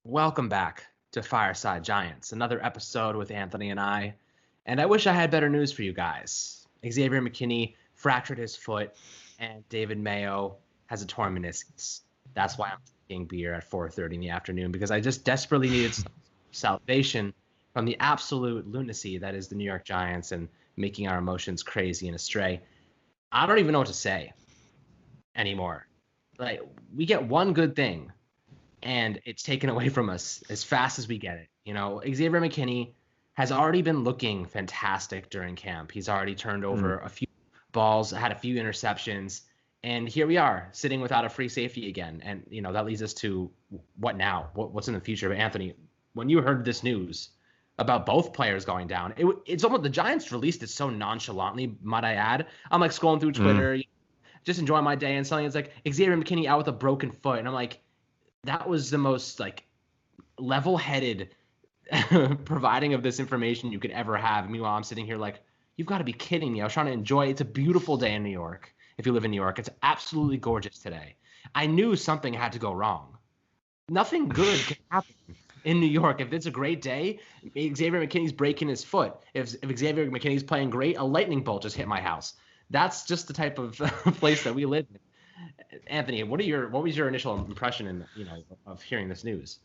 Welcome back to Fireside Giants, another episode with Anthony and I. And I wish I had better news for you guys. Xavier McKinney fractured his foot, and David Mayo has a torn meniscus. That's why I'm drinking beer at 4:30 in the afternoon, because I just desperately needed some salvation from the absolute lunacy that is the New York Giants and making our emotions crazy and astray. I don't even know what to say anymore. Like, we get one good thing and it's taken away from us as fast as we get it. Xavier McKinney has already been looking fantastic during camp. He's already turned over a few balls, had a few interceptions, and here we are sitting without a free safety again. And, that leads us to what now? What's in the future? But Anthony, when you heard this news about both players going down, it's almost the Giants released it so nonchalantly, might I add. I'm like scrolling through Twitter, just enjoying my day, and suddenly it's like Xavier McKinney out with a broken foot. And I'm like, that was the most level-headed providing of this information you could ever have. Meanwhile, I'm sitting here like, you've got to be kidding me. I was trying to enjoy it. It's a beautiful day in New York. If you live in New York, it's absolutely gorgeous today. I knew something had to go wrong. Nothing good can happen in New York. If it's a great day, Xavier McKinney's breaking his foot. If Xavier McKinney's playing great, a lightning bolt just hit my house. That's just the type of place that we live in. Anthony, what was your initial impression of hearing this news?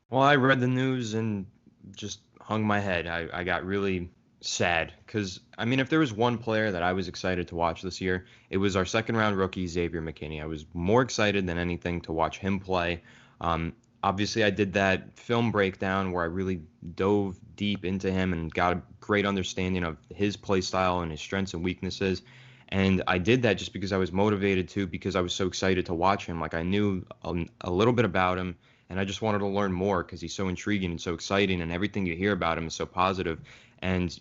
Well, I read the news and just hung my head. I got really sad because, if there was one player that I was excited to watch this year, it was our second-round rookie, Xavier McKinney. I was more excited than anything to watch him play. Obviously, I did that film breakdown where I really dove deep into him and got a great understanding of his play style and his strengths and weaknesses. And I did that just because I was motivated to, because I was so excited to watch him. Like, I knew a little bit about him, and I just wanted to learn more because he's so intriguing and so exciting, and everything you hear about him is so positive. And,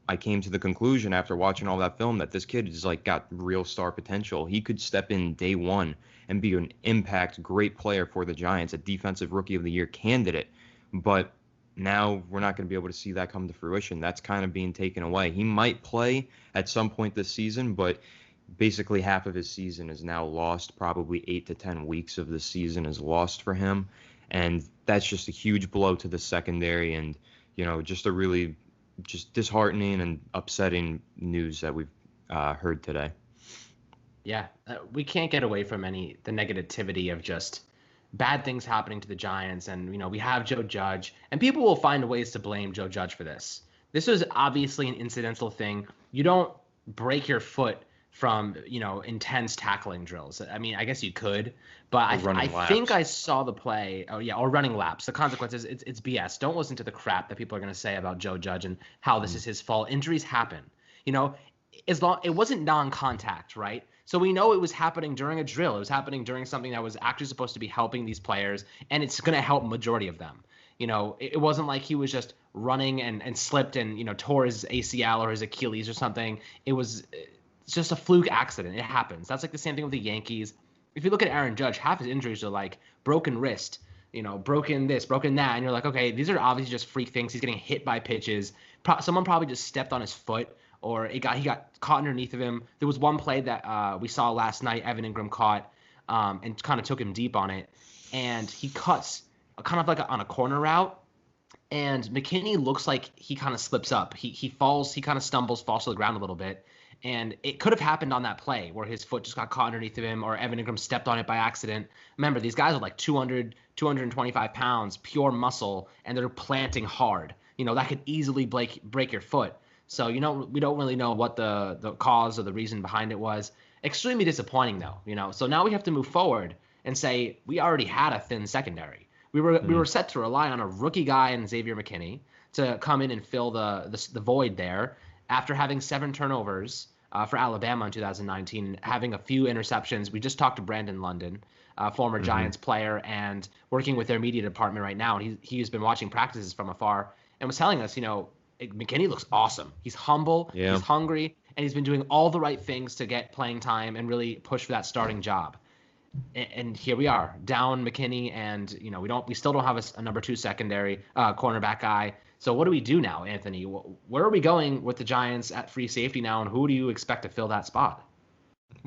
I came to the conclusion after watching all that film that this kid is got real star potential. He could step in day one and be an impact great player for the Giants, a defensive rookie of the year candidate. But now we're not going to be able to see that come to fruition. That's kind of being taken away. He might play at some point this season, but basically half of his season is now lost. Probably 8 to 10 weeks of the season is lost for him. And that's just a huge blow to the secondary and, just a really just disheartening and upsetting news that we've heard today. Yeah, we can't get away from the negativity of just bad things happening to the Giants. And, we have Joe Judge, and people will find ways to blame Joe Judge for this. This was obviously an incidental thing. You don't break your foot from, intense tackling drills. I guess you could, but I think I saw the play. Oh, yeah, or running laps. The consequences, it's BS. Don't listen to the crap that people are going to say about Joe Judge and how this is his fault. Injuries happen. It wasn't non-contact, right? So we know it was happening during a drill. It was happening during something that was actually supposed to be helping these players, and it's going to help majority of them. It wasn't like he was just running and slipped and, tore his ACL or his Achilles or something. It's just a fluke accident. It happens. That's like the same thing with the Yankees. If you look at Aaron Judge, half his injuries are like broken wrist, broken this, broken that. And you're like, okay, these are obviously just freak things. He's getting hit by pitches. Someone probably just stepped on his foot, or he got caught underneath of him. There was one play that we saw last night, Evan Ingram caught and kind of took him deep on it. And he cuts kind of like on a corner route. And McKinney looks like he kind of slips up. He falls, he kind of stumbles, falls to the ground a little bit. And it could have happened on that play where his foot just got caught underneath of him, or Evan Ingram stepped on it by accident. Remember, these guys are like 200, 225 pounds, pure muscle, and they're planting hard. That could easily break your foot. So, we don't really know what the cause or the reason behind it was. Extremely disappointing, though, So now we have to move forward and say we already had a thin secondary. We were set to rely on a rookie guy in Xavier McKinney to come in and fill the void there after having 7 turnovers for Alabama in 2019, having a few interceptions. We just talked to Brandon London, former Giants player, and working with their media department right now. And he's been watching practices from afar and was telling us, McKinney looks awesome. He's humble, He's hungry, and he's been doing all the right things to get playing time and really push for that starting job. And here we are, down McKinney, and we still don't have a number 2 secondary cornerback guy. So what do we do now, Anthony? Where are we going with the Giants at free safety now, and who do you expect to fill that spot?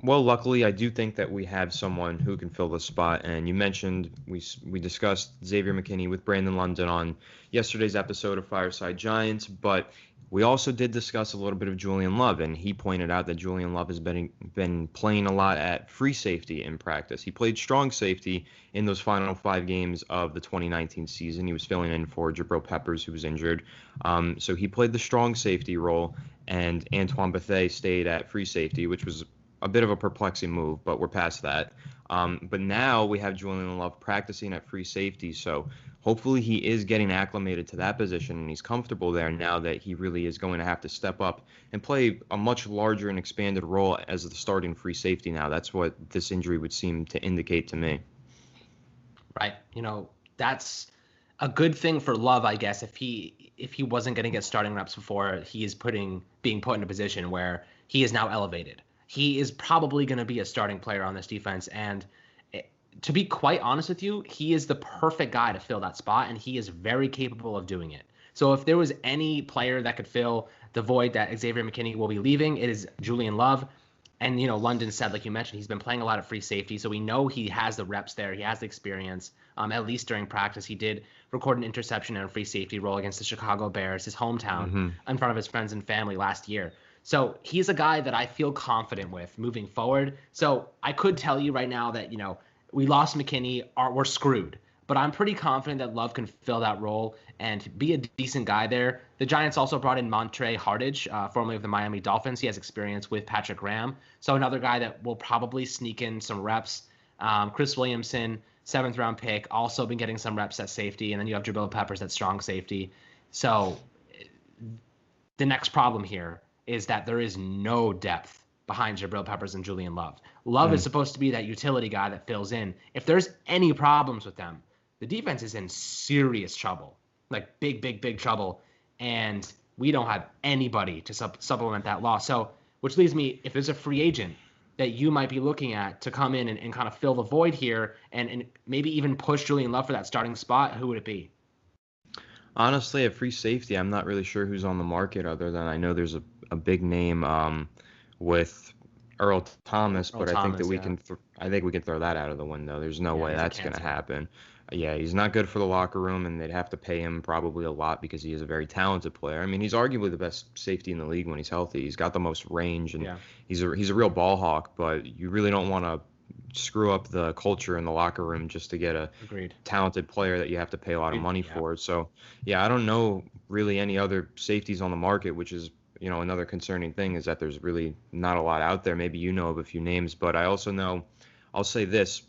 Well, luckily, I do think that we have someone who can fill the spot. And you mentioned we discussed Xavier McKinney with Brandon London on yesterday's episode of Fireside Giants, but we also did discuss a little bit of Julian Love, and he pointed out that Julian Love has been playing a lot at free safety in practice. He played strong safety in those final 5 games of the 2019 season. He was filling in for Jabril Peppers, who was injured. So he played the strong safety role, and Antoine Bethea stayed at free safety, which was a bit of a perplexing move, but we're past that. But now we have Julian Love practicing at free safety, so hopefully he is getting acclimated to that position and he's comfortable there now that he really is going to have to step up and play a much larger and expanded role as the starting free safety now. That's what this injury would seem to indicate to me. Right. That's a good thing for Love, I guess, if he wasn't going to get starting reps before, he is being put in a position where he is now elevated. He is probably going to be a starting player on this defense. And to be quite honest with you, he is the perfect guy to fill that spot, and he is very capable of doing it. So if there was any player that could fill the void that Xavier McKinney will be leaving, it is Julian Love. And, London said, like you mentioned, he's been playing a lot of free safety. So we know he has the reps there. He has the experience, at least during practice. He did record an interception and a free safety role against the Chicago Bears, his hometown, in front of his friends and family last year. So he's a guy that I feel confident with moving forward. So I could tell you right now that, we lost McKinney, we're screwed. But I'm pretty confident that Love can fill that role and be a decent guy there. The Giants also brought in Montre Hardage, formerly of the Miami Dolphins. He has experience with Patrick Graham. So another guy that will probably sneak in some reps. Chris Williamson, 7th-round pick, also been getting some reps at safety. And then you have Jabril Peppers at strong safety. So the next problem here is that there is no depth behind Jabril Peppers and Julian Love. Love is supposed to be that utility guy that fills in. If there's any problems with them, the defense is in serious trouble, like big trouble. And we don't have anybody to supplement that loss. So, which leaves me, if there's a free agent that you might be looking at to come in and kind of fill the void here and maybe even push Julian Love for that starting spot, who would it be? Honestly, at free safety, I'm not really sure who's on the market other than I know there's a big name with Earl Thomas, but I think that we can throw that out of the window. There's no way that's going to happen. Yeah, he's not good for the locker room, and they'd have to pay him probably a lot because he is a very talented player. I mean, he's arguably the best safety in the league when he's healthy. He's got the most range, and he's a real ball hawk, but you really don't want to screw up the culture in the locker room just to get a talented player that you have to pay a lot of money for. So, yeah, I don't know really any other safeties on the market, which is, another concerning thing is that there's really not a lot out there. Maybe you know of a few names, but I also know, I'll say this,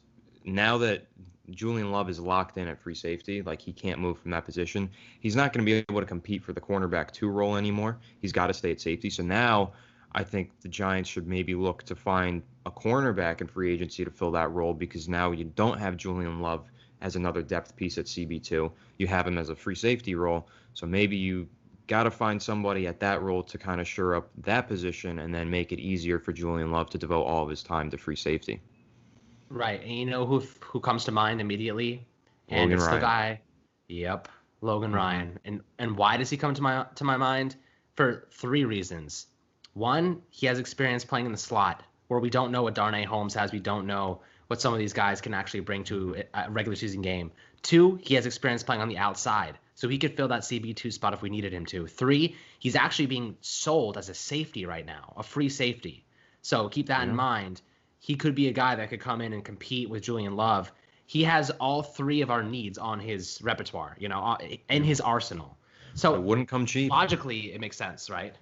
now that Julian Love is locked in at free safety, like he can't move from that position, he's not going to be able to compete for the cornerback 2 role anymore. He's got to stay at safety. So now I think the Giants should maybe look to find a cornerback in free agency to fill that role, because now you don't have Julian Love as another depth piece at CB2. You have him as a free safety role. So maybe you got to find somebody at that role to kind of shore up that position and then make it easier for Julian Love to devote all of his time to free safety. Right. And you know who comes to mind immediately? And Logan it's Ryan. the guy. Yep. Logan Ryan. And why does he come to my mind? For 3 reasons. One, he has experience playing in the slot, where we don't know what Darnay Holmes has. We don't know what some of these guys can actually bring to a regular season game. 2, he has experience playing on the outside, so he could fill that CB2 spot if we needed him to. 3, he's actually being sold as a safety right now, a free safety. So keep that in mind. He could be a guy that could come in and compete with Julian Love. He has all 3 of our needs on his repertoire, in his arsenal. So it wouldn't come cheap. Logically, it makes sense, right?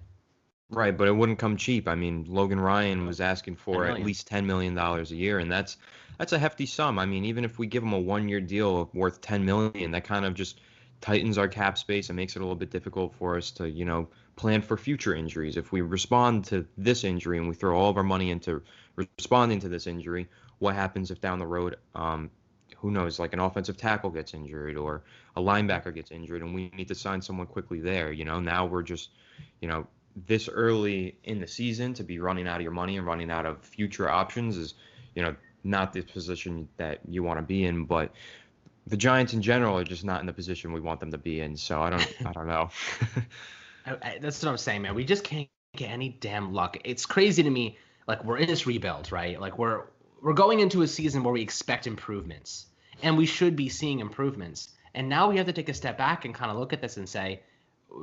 Right, but it wouldn't come cheap. I mean, Logan Ryan was asking for at least $10 million a year, and that's a hefty sum. I mean, even if we give him a 1-year deal worth $10 million, that kind of just tightens our cap space and makes it a little bit difficult for us to, plan for future injuries. If we respond to this injury and we throw all of our money into responding to this injury, what happens if down the road, who knows, like an offensive tackle gets injured or a linebacker gets injured and we need to sign someone quickly there? Now we're just, this early in the season to be running out of your money and running out of future options is, not the position that you want to be in. But the Giants in general are just not in the position we want them to be in. So I don't know. That's what I'm saying, man. We just can't get any damn luck. It's crazy to me like we're in this rebuild, right? Like we're going into a season where we expect improvements, and we should be seeing improvements. And now we have to take a step back and kind of look at this and say,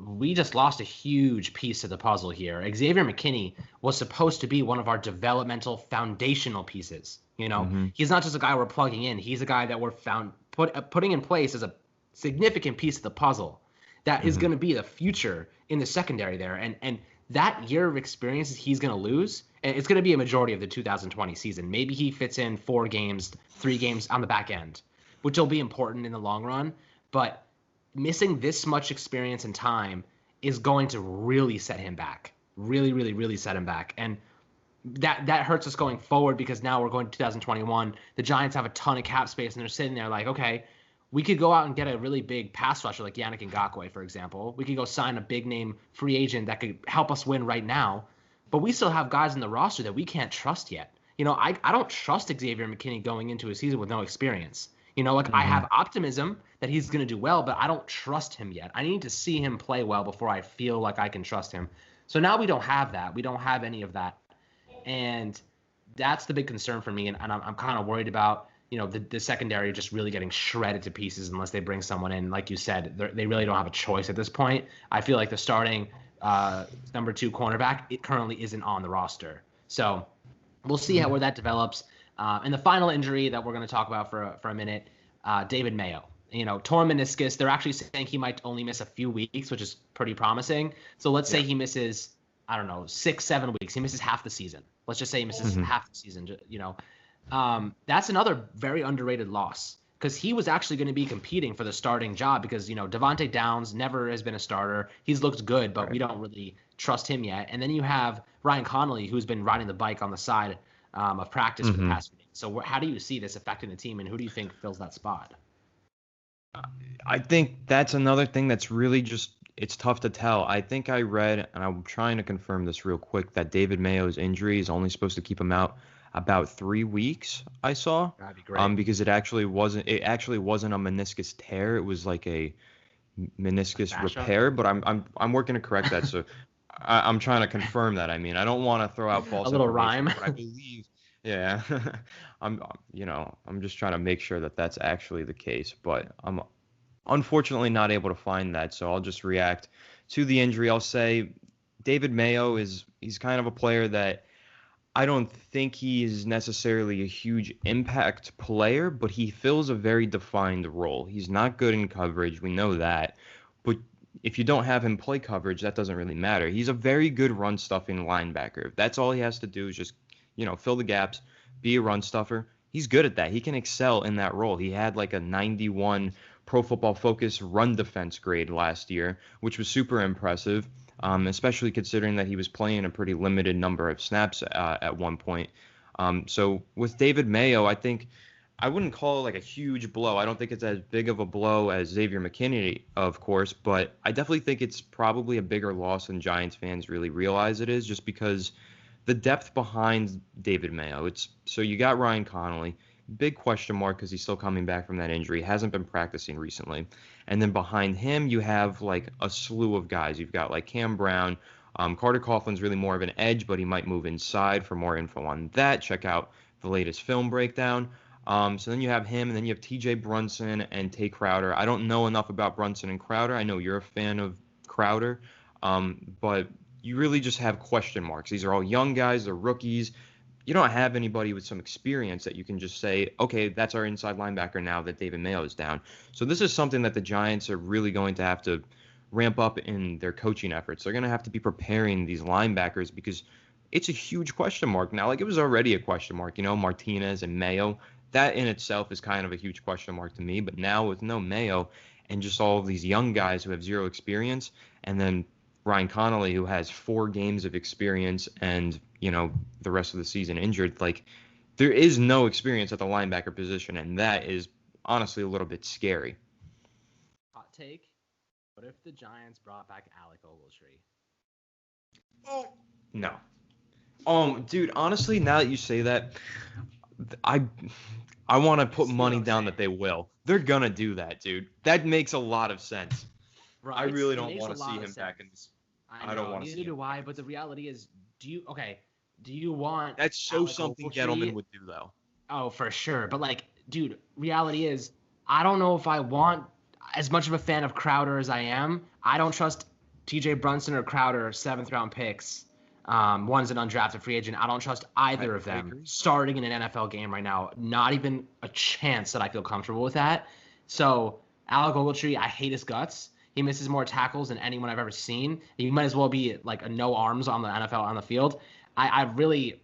we just lost a huge piece of the puzzle here. Xavier McKinney was supposed to be one of our developmental foundational pieces. He's not just a guy we're plugging in. He's a guy that we're putting in place as a significant piece of the puzzle that is going to be the future in the secondary there. And that year of experience he's going to lose, and it's going to be a majority of the 2020 season. Maybe he fits in 4 games, 3 games on the back end, which will be important in the long run. But missing this much experience and time is going to really set him back. Really, really, really set him back. And that hurts us going forward, because now we're going to 2021. The Giants have a ton of cap space, and they're sitting there like, okay, we could go out and get a really big pass rusher like Yannick Ngakoue, for example. We could go sign a big name free agent that could help us win right now. But we still have guys in the roster that we can't trust yet. I don't trust Xavier McKinney going into a season with no experience. I have optimism that he's going to do well, but I don't trust him yet. I need to see him play well before I feel like I can trust him. So now we don't have that. We don't have any of that. And that's the big concern for me. And I'm kind of worried about, the secondary just really getting shredded to pieces unless they bring someone in. Like you said, they really don't have a choice at this point. I feel like the starting number 2 cornerback, it currently isn't on the roster. So we'll see where that develops. And the final injury that we're going to talk about for a minute, David Mayo. Torn meniscus. They're actually saying he might only miss a few weeks, which is pretty promising. So let's say he misses, 6-7 weeks. He misses half the season. Let's just say he misses half the season. That's another very underrated loss, because he was actually going to be competing for the starting job, because Devontae Downs never has been a starter. He's looked good, but we don't really trust him yet. And then you have Ryan Connolly, who's been riding the bike on the side of practice for the past few days. So how do you see this affecting the team, and who do you think fills that spot? I think that's another thing that's really just, it's tough to tell. I think I read, and I'm trying to confirm this real quick, that David Mayo's injury is only supposed to keep him out about 3 weeks. I saw. That'd be great. Because it actually wasn't a meniscus tear. It was like a meniscus repair. But I'm working to correct that. So I'm trying to confirm that. I mean, I don't want to throw out false a little information, rhyme. But I believe. Yeah, I'm just trying to make sure that that's actually the case, but I'm unfortunately not able to find that. So I'll just react to the injury. I'll say David Mayo he's kind of a player that I don't think he is necessarily a huge impact player, but he fills a very defined role. He's not good in coverage. We know that, but if you don't have him play coverage, that doesn't really matter. He's a very good run stuffing linebacker. That's all he has to do is just fill the gaps, be a run stuffer. He's good at that. He can excel in that role. He had like a 91 Pro Football Focus run defense grade last year, which was super impressive, especially considering that he was playing a pretty limited number of snaps at one point. So with David Mayo, I think I wouldn't call it like a huge blow. I don't think it's as big of a blow as Xavier McKinney, of course, but I definitely think it's probably a bigger loss than Giants fans really realize it is, just because the depth behind David Mayo. So you got Ryan Connolly, big question mark because he's still coming back from that injury, hasn't been practicing recently. And then behind him, you have like a slew of guys. You've got like Cam Brown. Carter Coughlin's really more of an edge, but he might move inside. For more info on that, check out the latest film breakdown. So then you have him, and then you have TJ Brunson and Tay Crowder. I don't know enough about Brunson and Crowder. I know you're a fan of Crowder, but you really just have question marks. These are all young guys. They're rookies. You don't have anybody with some experience that you can just say, okay, that's our inside linebacker now that David Mayo is down. So this is something that the Giants are really going to have to ramp up in their coaching efforts. They're going to have to be preparing these linebackers because it's a huge question mark now. Like, it was already a question mark, Martinez and Mayo. That in itself is kind of a huge question mark to me. But now with no Mayo and just all of these young guys who have zero experience, and then Ryan Connolly, who has 4 games of experience and, the rest of the season injured, like, there is no experience at the linebacker position, and that is honestly a little bit scary. Hot take, what if the Giants brought back Alec Ogletree? No. Dude, honestly, now that you say that, I want to put money down that they will. They're going to do that, dude. That makes a lot of sense. Right. I really don't want to see him back in this. I don't want to see him. Neither do I, but the reality is, do you want That's so Alec something Ogletree? Gettleman would do, though. Oh, for sure. But like, dude, reality is, I don't know if I want as much of a fan of Crowder as I am. I don't trust T.J. Brunson or Crowder, seventh round picks. One's an undrafted free agent. I don't trust either of I them agree. starting in an NFL game right now. Not even a chance that I feel comfortable with that. So Alec Ogletree, I hate his guts. He misses more tackles than anyone I've ever seen. He might as well be like a no arms on the NFL on the field. I really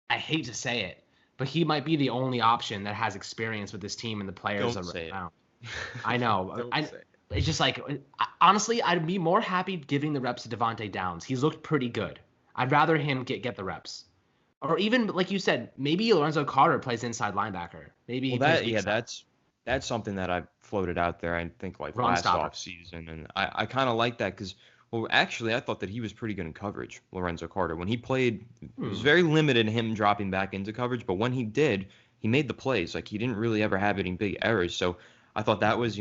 I hate to say it, but he might be the only option that has experience with this team and the players Don't say it. around. I know. Don't say it. It's just like honestly, I'd be more happy giving the reps to Devontae Downs. He's looked pretty good. I'd rather him get the reps, or even like you said, maybe Lorenzo Carter plays inside linebacker. Maybe he Well, plays weak side. that's something that I floated out there. I think like Run last stopper. off season, and I kind of like that because well, actually, I thought that he was pretty good in coverage. Lorenzo Carter, when he played, it was very limited in him dropping back into coverage, but when he did, he made the plays. Like he didn't really ever have any big errors. So I thought that was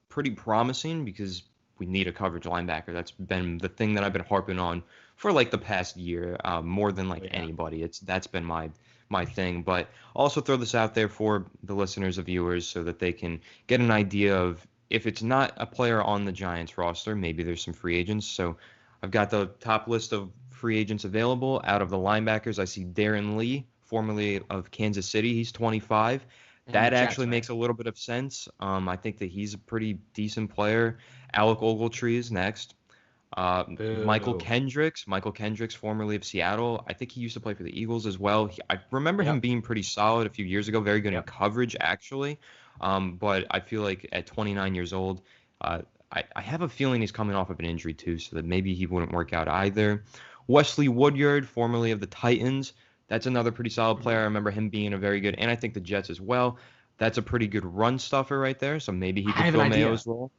pretty promising because we need a coverage linebacker. That's been the thing that I've been harping on for like the past year, more than like Oh, yeah. anybody. That's been my thing. But also throw this out there for the listeners, the viewers, so that they can get an idea of if it's not a player on the Giants roster, maybe there's some free agents. So I've got the top list of free agents available. Out of the linebackers, I see Darren Lee, formerly of Kansas City. He's 25. And the That Jets, actually right? makes a little bit of sense. I think that he's a pretty decent player. Alec Ogletree is next. Michael Boo. Kendricks. Michael Kendricks, formerly of Seattle. I think he used to play for the Eagles as well. I remember him Yep. being pretty solid a few years ago, very good in Yep. coverage, actually. But I feel like at 29 years old, uh, I have a feeling he's coming off of an injury too, so that maybe he wouldn't work out either. Wesley Woodyard, formerly of the Titans. That's another pretty solid player. I remember him being a very good, and I think the Jets as well. That's a pretty good run stuffer right there, so maybe he I could have an fill idea. Mayo's role.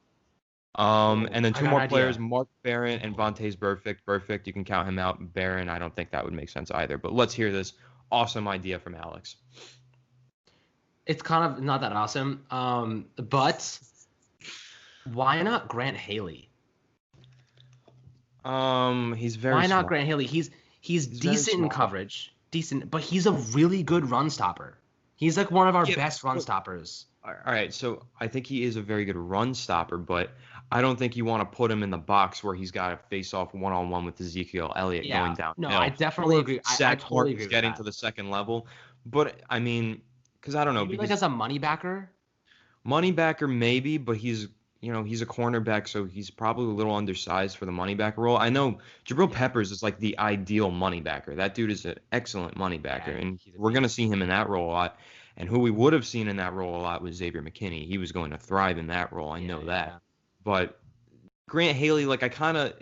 Oh, And then I two got an more players, idea. Mark Barron and Vontaze Burfict. Burfict, you can count him out. Barron, I don't think that would make sense either. But let's hear this awesome idea from Alex. It's kind of not that awesome. But why not Grant Haley? He's very Why not small. Grant Haley? He's He's very decent in small. coverage, decent, but he's a really good run stopper. He's like one of our Yeah. best run stoppers. All right, so I think he is a very good run stopper, but I don't think you want to put him in the box where he's got to face off one-on-one with Ezekiel Elliott going Yeah, no, I downhill, definitely or if agree. I Zach totally agree Martin's with getting that. to the second level. But I mean, because I don't know, Maybe like because as a money backer. money backer maybe, but he's a cornerback, so he's probably a little undersized for the money backer role. I know Jabril Yeah, Peppers is like the ideal money backer. That dude is an excellent money backer, yeah, and he's a we're gonna beast. see him in that role a lot. And who we would have seen in that role a lot was Xavier McKinney. He was going to thrive in that role. I Yeah, know that. yeah. But Grant Haley, like I kind of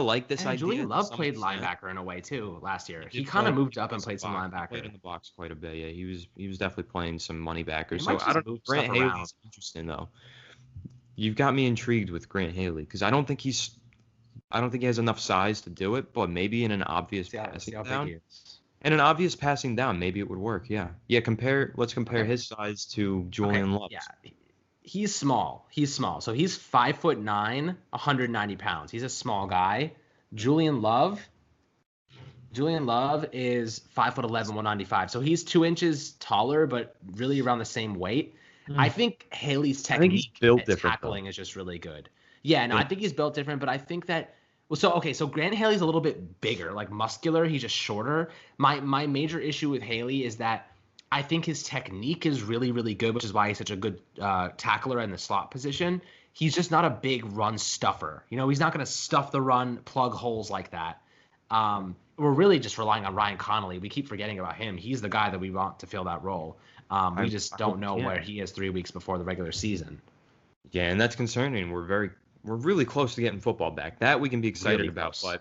like this And idea Julian to Love some played extent. linebacker in a way too last year. He He did kind of play. He moved up played and some played some box. He played in linebacker. the box quite a bit. Yeah, he was definitely playing some money They backers. So might I just don't. move stuff Grant around. Haley's interesting though. You've got me intrigued with Grant Haley because I don't think he has enough size to do it, but maybe in an obvious See passing how big he down. is. And an obvious passing down, maybe it would work. Yeah. Yeah, let's compare Okay. his size to Okay. Julian Yeah. Love's. He's small. He's small. So he's 5'9", 190 pounds. He's a small guy. Julian Love. Julian Love is 5'11", 195. So he's 2 inches taller, but really around the same weight. I Hmm. think Haley's I think he's technique built at different though. tackling is just really good. Yeah, no, Yeah. I think he's built different, but I think that well, so okay, so Grant Haley's a little bit bigger, like muscular. He's just shorter. My major issue with Haley is that I think his technique is really really good, which is why he's such a good tackler in the slot position. He's just not a big run stuffer. He's not going to stuff the run, plug holes like that. We're really just relying on Ryan Connolly. We keep forgetting about him. He's the guy that we want to fill that role. We just I don't hope know he where can. he is 3 weeks before the regular season. Yeah, and that's concerning. We're really close to getting football back. That we can be excited Really about, close.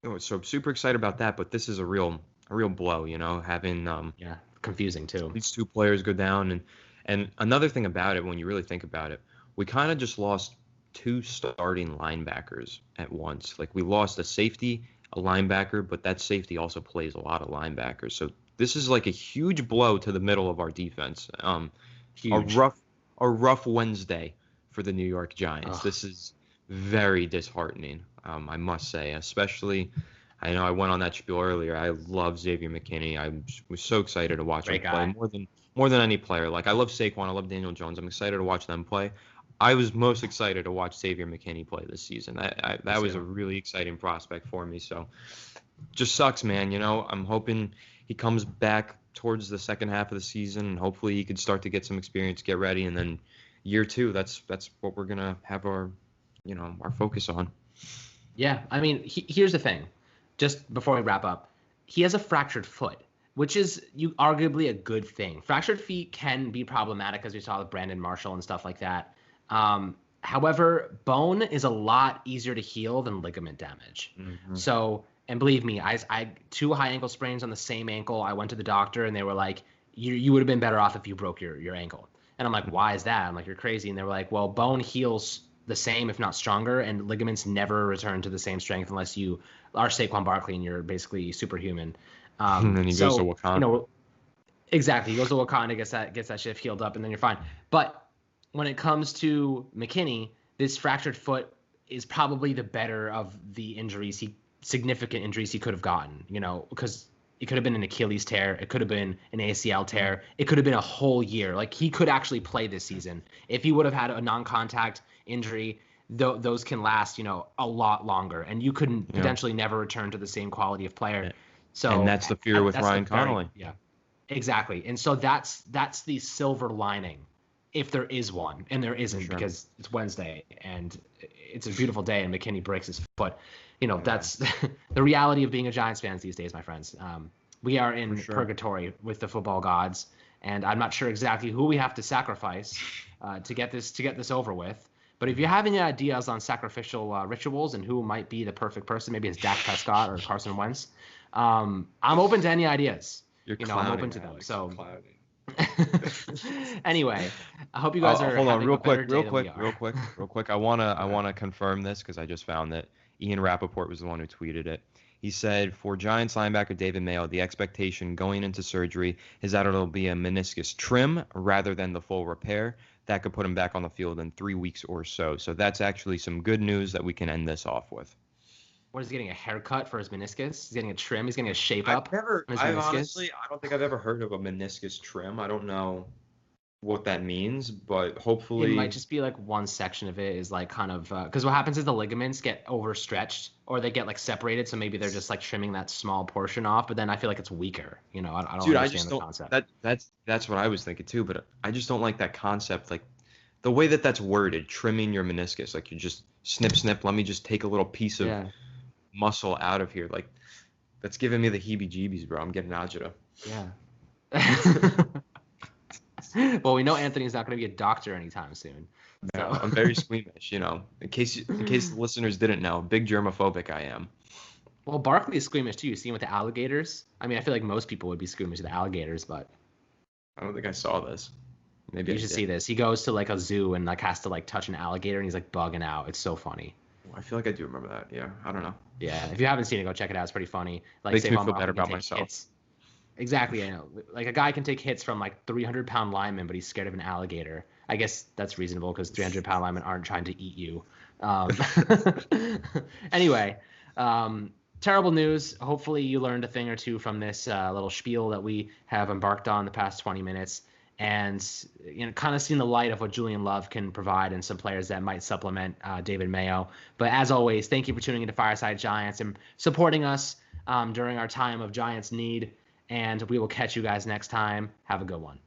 but so super excited about that. But this is a real blow, having Yeah, confusing too. these two players go down, and another thing about it, when you really think about it, we kind of just lost two starting linebackers at once. Like we lost a safety, a linebacker, but that safety also plays a lot of linebackers. So this is like a huge blow to the middle of our defense. A Huge. rough Wednesday for the New York Giants. Ugh. This is very disheartening, I must say, especially. I know I went on that spiel earlier. I love Xavier McKinney. I was so excited to watch him play more than any player. Like I love Saquon, I love Daniel Jones. I'm excited to watch them play. I was most excited to watch Xavier McKinney play this season. That was a really exciting prospect for me. So just sucks, man. You know, I'm hoping he comes back towards the second half of the season, and hopefully he could start to get some experience, get ready, and then year 2, that's what we're gonna have our focus on. Yeah, I mean, here's the thing. Just before we wrap up, he has a fractured foot, which is arguably a good thing. Fractured feet can be problematic, as we saw with Brandon Marshall and stuff like that. However, bone is a lot easier to heal than ligament damage. Mm-hmm. So, and believe me, I 2 high ankle sprains on the same ankle. I went to the doctor and they were like, you would have been better off if you broke your ankle. And I'm like, why is that? I'm like, you're crazy. And they were like, well, bone heals the same, if not stronger, and ligaments never return to the same strength unless you are Saquon Barkley and you're basically superhuman. And then he goes to Wakanda. Exactly. He goes to Wakanda, gets that shit healed up, and then you're fine. But when it comes to McKinney, this fractured foot is probably the better of the significant injuries he could have gotten, because it could have been an Achilles tear. It could have been an ACL tear. It could have been a whole year. Like, he could actually play this season. If he would have had a non-contact injury, those can last, a lot longer. And you couldn't potentially never return to the same quality of player. So, and that's the fear with Ryan Connolly. Yeah, exactly. And so that's the silver lining, if there is one. And there isn't, because it's Wednesday and it's a beautiful day and McKinney breaks his foot. That's the reality of being a Giants fan these days, my friends. We are in purgatory with the football gods, and I'm not sure exactly who we have to sacrifice to get this over with. But if you have any ideas on sacrificial rituals and who might be the perfect person, maybe it's Dak Prescott or Carson Wentz, I'm open to any ideas. I'm open to them. So anyway, I hope you guys are. Hold on, real quick. I wanna confirm this because I just found that Ian Rappaport was the one who tweeted it. He said, for Giants linebacker David Mayo, the expectation going into surgery is that it'll be a meniscus trim rather than the full repair. That could put him back on the field in 3 weeks or so. So that's actually some good news that we can end this off with. What, is he getting a haircut for his meniscus? He's getting a trim? He's getting a shape up? Honestly, I don't think I've ever heard of a meniscus trim. I don't know what that means, but hopefully it might just be like one section of it is like kind of because what happens is the ligaments get overstretched or they get like separated, so maybe they're just like trimming that small portion off, but then I feel like it's weaker. I don't understand the concept. That's what I was thinking too, but I just don't like that concept, like the way that's worded, trimming your meniscus, like you just snip, let me just take a little piece of muscle out of here. Like, that's giving me the heebie-jeebies, bro. I'm getting agita. Yeah. Well, we know Anthony's not going to be a doctor anytime soon. So. No, I'm very squeamish, in case the listeners didn't know, big germophobic I am. Well, Barkley is squeamish too. You see him with the alligators? I mean, I feel like most people would be squeamish with the alligators, but I don't think I saw this. Maybe you should see this. He goes to like a zoo and like has to like touch an alligator and he's like bugging out. It's so funny. I feel like I do remember that. Yeah, I don't know. Yeah, if you haven't seen it, go check it out. It's pretty funny. Like, makes me feel better about myself. Hits. Exactly, I know. Like, a guy can take hits from like 300-pound linemen, but he's scared of an alligator. I guess that's reasonable because 300-pound linemen aren't trying to eat you. Anyway, terrible news. Hopefully you learned a thing or two from this little spiel that we have embarked on the past 20 minutes. And kind of seeing the light of what Julian Love can provide and some players that might supplement David Mayo. But as always, thank you for tuning into Fireside Giants and supporting us during our time of Giants need. And we will catch you guys next time. Have a good one.